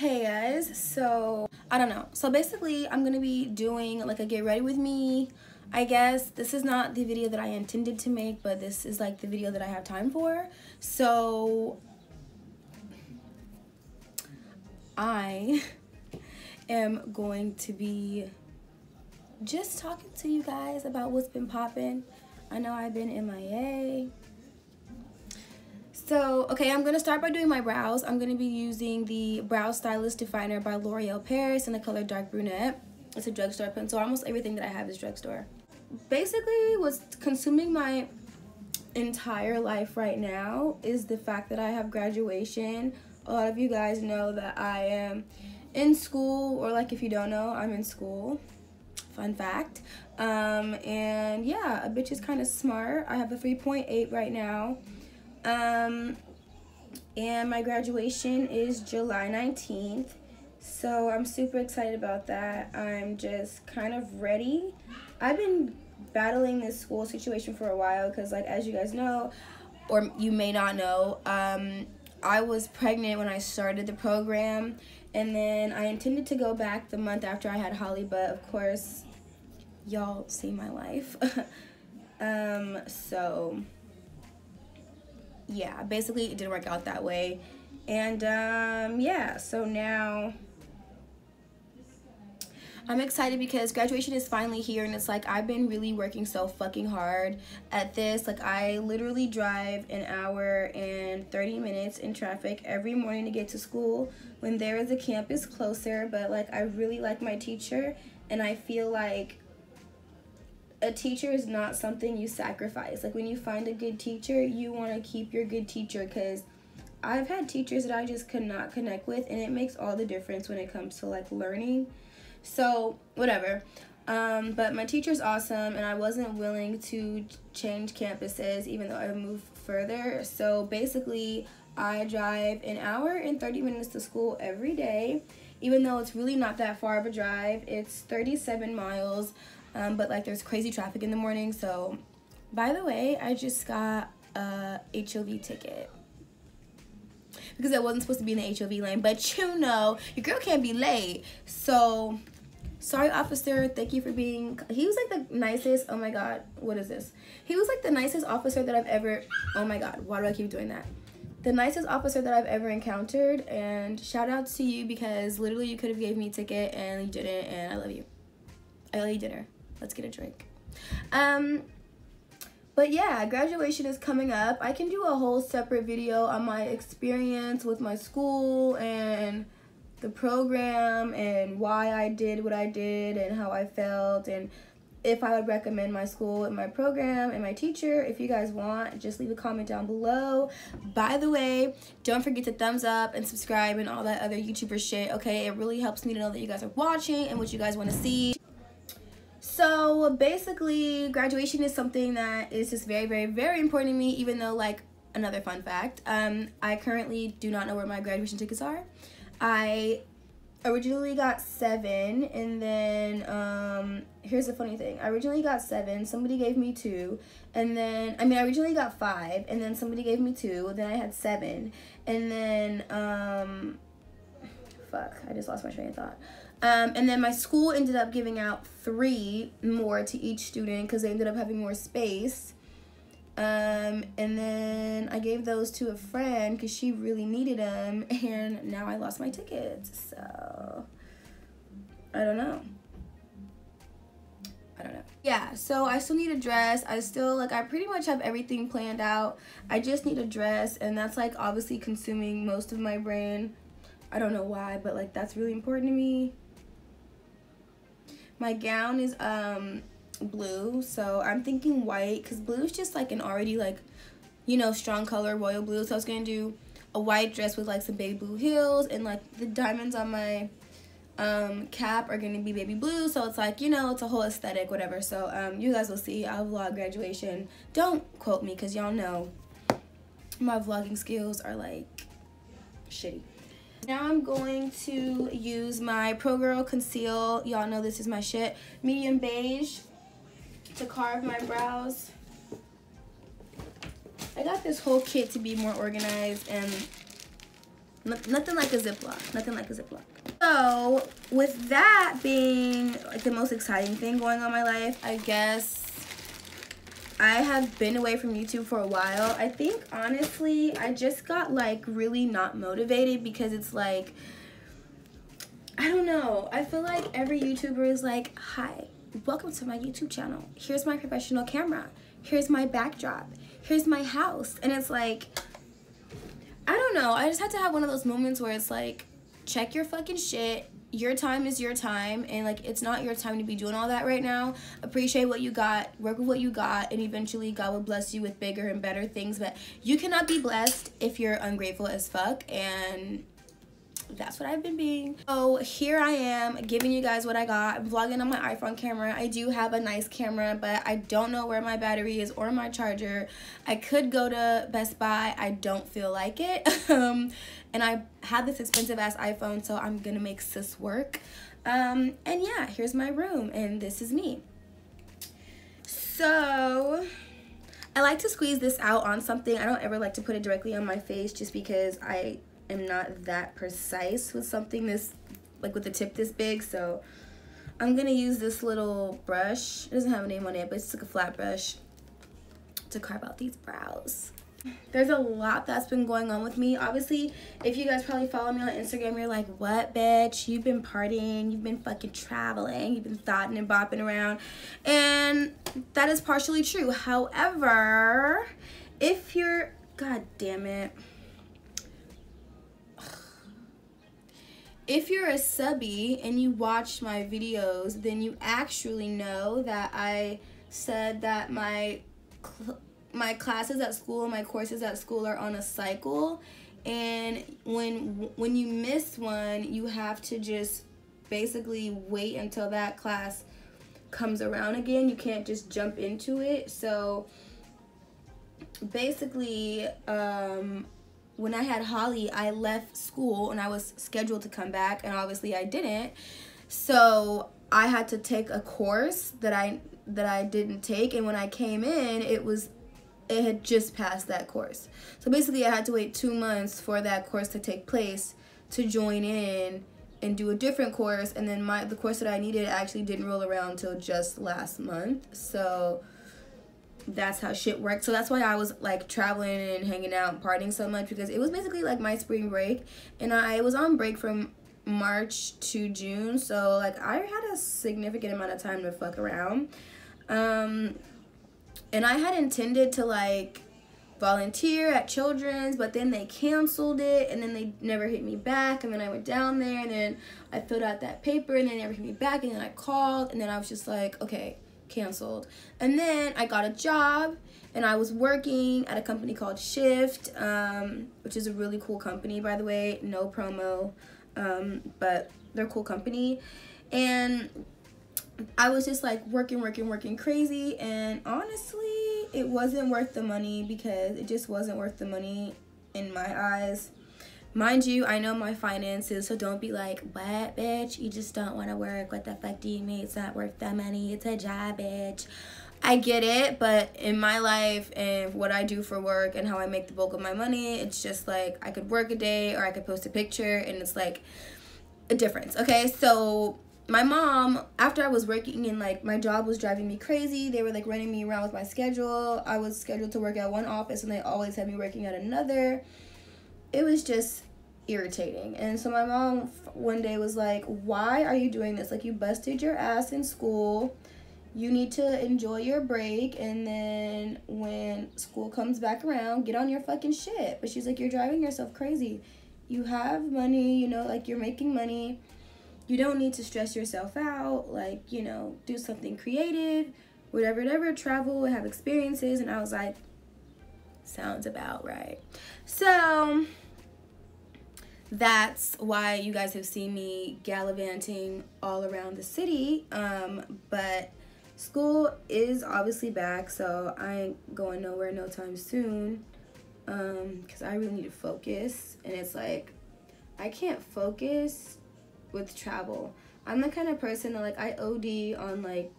Hey guys, so I don't know. So basically I'm gonna be doing like a get ready with me. I guess this is not the video that I intended to make, but this is like the video that I have time for. So I am going to be just talking to you guys about what's been popping. I know I've been MIA. So, okay, I'm going to start by doing my brows. I'm going to be using the Brow Stylist Definer by L'Oreal Paris in the color Dark Brunette. It's a drugstore pencil. Almost everything that I have is drugstore. Basically, what's consuming my entire life right now is the fact that I have graduation. A lot of you guys know that I am in school, or like if you don't know, I'm in school. Fun fact. And yeah, a bitch is kind of smart. I have a 3.8 right now. And my graduation is July 19th, so I'm super excited about that. I'm just kind of ready. I've been battling this school situation for a while because, like, as you guys know, or you may not know, I was pregnant when I started the program, and then I intended to go back the month after I had Holly, but of course y'all see my life. So yeah, basically it didn't work out that way. And yeah, so now I'm excited because graduation is finally here, and it's like I've been really working so fucking hard at this. Like, I literally drive an hour and 30 minutes in traffic every morning to get to school when there is a campus closer. But like, I really like my teacher, and I feel like a teacher is not something you sacrifice. Like, when you find a good teacher, you want to keep your good teacher, because I've had teachers that I just could not connect with, and it makes all the difference when it comes to like learning. So whatever. But my teacher's awesome, and I wasn't willing to change campuses even though I moved further. So basically I drive an hour and 30 minutes to school every day, even though it's really not that far of a drive. It's 37 miles. But like, there's crazy traffic in the morning. So by the way, I just got a HOV ticket because I wasn't supposed to be in the HOV lane, but you know, your girl can't be late. So sorry, officer. Thank you for being, he was like the nicest. Oh my god, what is this? He was like the nicest officer that I've ever, oh my god, why do I keep doing that? The nicest officer that I've ever encountered. And shout out to you, because literally you could have gave me a ticket and you didn't, and I love you. I owe you dinner. Let's get a drink. But yeah, graduation is coming up. I can do a whole separate video on my experience with my school and the program and why I did what I did and how I felt, and if I would recommend my school and my program and my teacher. If you guys want, just leave a comment down below. By the way, don't forget to thumbs up and subscribe and all that other YouTuber shit, okay? It really helps me to know that you guys are watching and what you guys want to see. So basically, graduation is something that is just very, very, very important to me, even though, like, another fun fact, I currently do not know where my graduation tickets are. I originally got 7, and then, here's the funny thing. I originally got 7, somebody gave me 2, and then, I mean, I originally got 5, and then somebody gave me 2, then I had 7, and then, fuck, I just lost my train of thought. And then my school ended up giving out 3 more to each student because they ended up having more space. And then I gave those to a friend because she really needed them, and now I lost my tickets. So I don't know. Yeah, so I still need a dress. I still, like, I pretty much have everything planned out. I just need a dress, and that's like obviously consuming most of my brain. I don't know why, but like, that's really important to me. My gown is blue, so I'm thinking white, because blue is just like an already, like, you know, strong color, royal blue. So I was gonna do a white dress with like some baby blue heels, and like the diamonds on my cap are gonna be baby blue. So it's like, you know, it's a whole aesthetic, whatever. So you guys will see. I'll vlog graduation. Don't quote me, because y'all know my vlogging skills are like shitty. Now I'm going to use my Pro Girl Conceal, y'all know this is my shit, medium beige, to carve my brows. I got this whole kit to be more organized, and Nothing like a Ziploc. Nothing like a Ziploc. So with that being like the most exciting thing going on in my life, I guess I have been away from YouTube for a while. I think honestly I just got like really not motivated because it's like, I don't know, I feel like every YouTuber is like, hi, welcome to my YouTube channel, here's my professional camera, here's my backdrop, here's my house. And it's like, I don't know, I just had to have one of those moments where it's like, check your fucking shit. Your time is your time, and like it's not your time to be doing all that right now. Appreciate what you got, work with what you got, and eventually God will bless you with bigger and better things. But you cannot be blessed if you're ungrateful as fuck, and that's what I've been being. So here I am giving you guys what I got. I'm vlogging on my iPhone camera. I do have a nice camera, but I don't know where my battery is or my charger. I could go to Best Buy. I don't feel like it. And I have this expensive ass iPhone, so I'm gonna make sis work. And yeah, here's my room, and this is me. So I like to squeeze this out on something. I don't ever like to put it directly on my face just because I am not that precise with something this, like with the tip this big. So I'm gonna use this little brush. It doesn't have a name on it, but it's like a flat brush to carve out these brows. There's a lot that's been going on with me. Obviously, if you guys probably follow me on Instagram, you're like, what, bitch? You've been partying, you've been fucking traveling, you've been thotting and bopping around. And that is partially true. However, if you're, god damn it, if you're a subby and you watch my videos, then you actually know that I said that my classes at school, my courses at school are on a cycle, and when you miss one, you have to just basically wait until that class comes around again. You can't just jump into it. So basically, when I had Holly, I left school and I was scheduled to come back, and obviously I didn't. So I had to take a course that I didn't take, and when I came in, it had just passed that course. So basically I had to wait 2 months for that course to take place to join in and do a different course, and then the course that I needed actually didn't roll around until just last month. So that's how shit worked. So that's why I was like traveling and hanging out and partying so much, because it was basically like my spring break, and I was on break from March to June. So like I had a significant amount of time to fuck around. And I had intended to like volunteer at Children's, but then they canceled it, and then they never hit me back. And then I went down there, and then I filled out that paper, and they never hit me back. And then I called, and then I was just like, okay, canceled. And then I got a job, and I was working at a company called Shift, which is a really cool company, by the way. No promo, but they're a cool company. And I was just like working crazy, and honestly it wasn't worth the money, because it just wasn't worth the money in my eyes. Mind you, I know my finances, so don't be like, what, bitch, you just don't want to work, what the fuck do you mean it's not worth the money, it's a job, bitch. I get it, but in my life and what I do for work and how I make the bulk of my money, it's just like I could work a day or I could post a picture, and it's like a difference. Okay, so my mom, after I was working and like my job was driving me crazy, they were like running me around with my schedule. I was scheduled to work at one office and they always had me working at another. It was just irritating. And so my mom one day was like, why are you doing this? Like, you busted your ass in school. You need to enjoy your break, and then when school comes back around, get on your fucking shit. But she's like, you're driving yourself crazy. You have money, you know, like you're making money. You don't need to stress yourself out, like, you know, do something creative, whatever, travel, have experiences. And I was like, sounds about right. So that's why you guys have seen me gallivanting all around the city. But school is obviously back, so I ain't going nowhere no time soon, because I really need to focus. And it's like, I can't focus with travel. I'm the kind of person that like I OD on like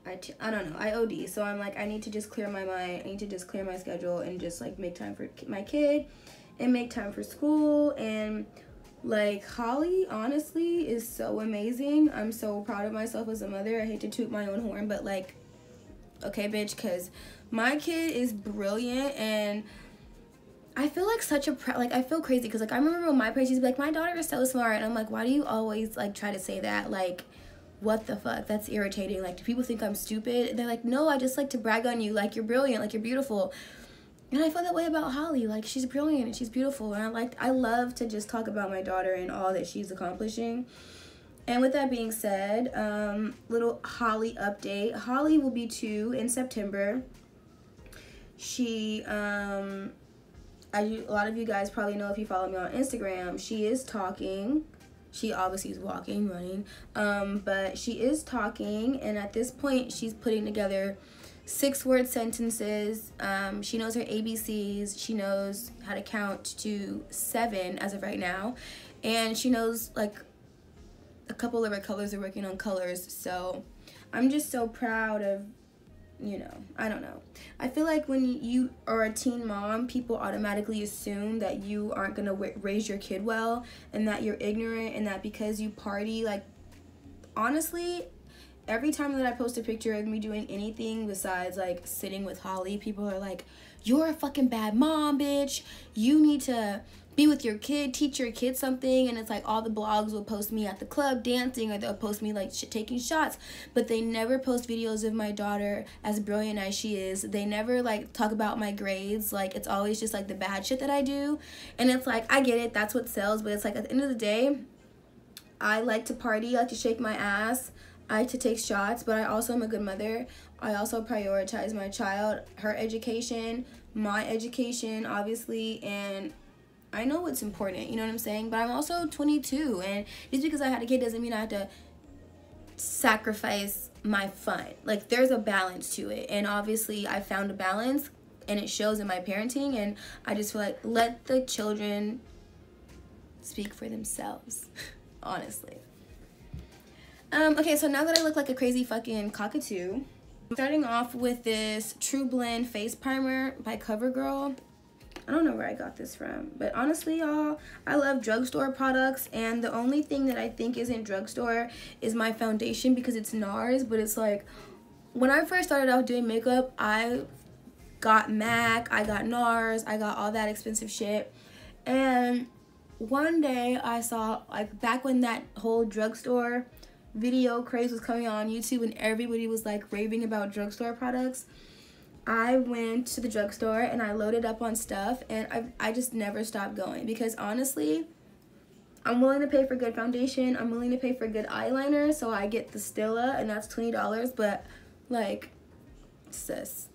I don't know, I OD. So I'm like, I need to just clear my mind, I need to just clear my schedule and just like make time for my kid and make time for school. And like, Holly honestly is so amazing. I'm so proud of myself as a mother. I hate to toot my own horn, but like, okay bitch, because my kid is brilliant. And I feel like such a like, I feel crazy because like I remember when my parents used to be like, my daughter is so smart, and I'm like, why do you always like try to say that? Like, what the fuck? That's irritating. Like, do people think I'm stupid? And they're like, no, I just like to brag on you, like you're brilliant, like you're beautiful. And I feel that way about Holly. Like, she's brilliant and she's beautiful, and I love to just talk about my daughter and all that she's accomplishing. And with that being said, little Holly update. Holly will be 2 in September. She as a lot of you guys probably know if you follow me on Instagram, she is talking. She obviously is walking, running, but she is talking, and at this point she's putting together 6-word sentences. She knows her ABCs. She knows how to count to 7 as of right now, and she knows like a couple of her colors. Are working on colors, so I'm just so proud of, you know, I don't know. I feel like when you are a teen mom, people automatically assume that you aren't gonna raise your kid well, and that you're ignorant, and that because you party, like, honestly, every time that I post a picture of me doing anything besides like sitting with Holly, people are like, you're a fucking bad mom, bitch. You need to be with your kid, teach your kid something. And it's like all the blogs will post me at the club dancing, or they'll post me like taking shots, but they never post videos of my daughter as brilliant as she is. They never like talk about my grades. Like, it's always just like the bad shit that I do. And it's like, I get it, that's what sells, but it's like at the end of the day, I like to party, I like to shake my ass, I like to take shots, but I also am a good mother. I also prioritize my child, her education, my education, obviously, and I know what's important, you know what I'm saying? But I'm also 22, and just because I had a kid doesn't mean I have to sacrifice my fun. Like, there's a balance to it, and obviously I found a balance, and it shows in my parenting, and I just feel like, let the children speak for themselves, honestly. Okay, so now that I look like a crazy fucking cockatoo, I'm starting off with this True Blend face primer by CoverGirl. I don't know where I got this from, but honestly, y'all, I love drugstore products, and the only thing that I think isn't drugstore is my foundation, because it's NARS. But it's like, when I first started out doing makeup, I got MAC, I got NARS, I got all that expensive shit, and one day I saw, like, back when that whole drugstore video craze was coming on YouTube and everybody was like raving about drugstore products, I went to the drugstore and I loaded up on stuff, and I just never stopped going, because honestly, I'm willing to pay for good foundation, I'm willing to pay for good eyeliner, so I get the Stila, and that's $20, but like, sis,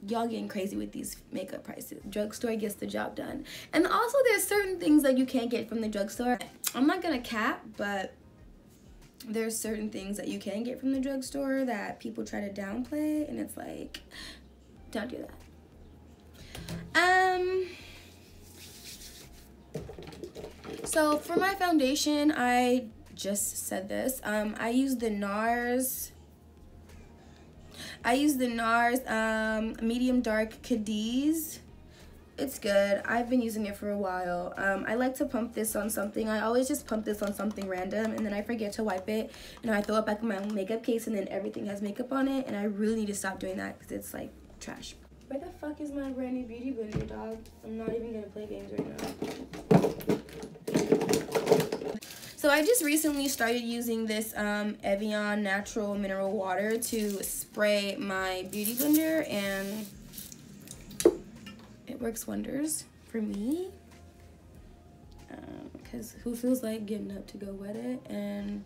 y'all getting crazy with these makeup prices. Drugstore gets the job done. And also, there's certain things that you can't get from the drugstore. I'm not gonna cap, but there's certain things that you can get from the drugstore that people try to downplay, and it's like, don't do that. So for my foundation, I just said this, I use the NARS medium dark Cadiz. It's good. I've been using it for a while. I like to pump this on something. I always just pump this on something random, and then I forget to wipe it, and I throw it back in my makeup case, and then everything has makeup on it, and I really need to stop doing that because it's like trash. Where the fuck is my brand new beauty blender, dog? I'm not even gonna play games right now. So I just recently started using this Evian natural mineral water to spray my beauty blender, and it works wonders for me, because who feels like getting up to go wet it? And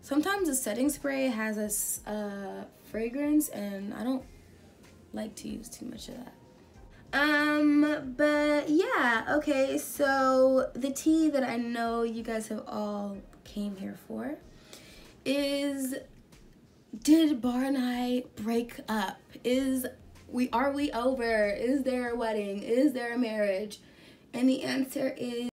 sometimes the setting spray has a fragrance, and I don't like to use too much of that. But yeah, okay, so the tea that I know you guys have all came here for is, did Bar and I break up? Are we over? Is there a wedding? Is there a marriage? And the answer is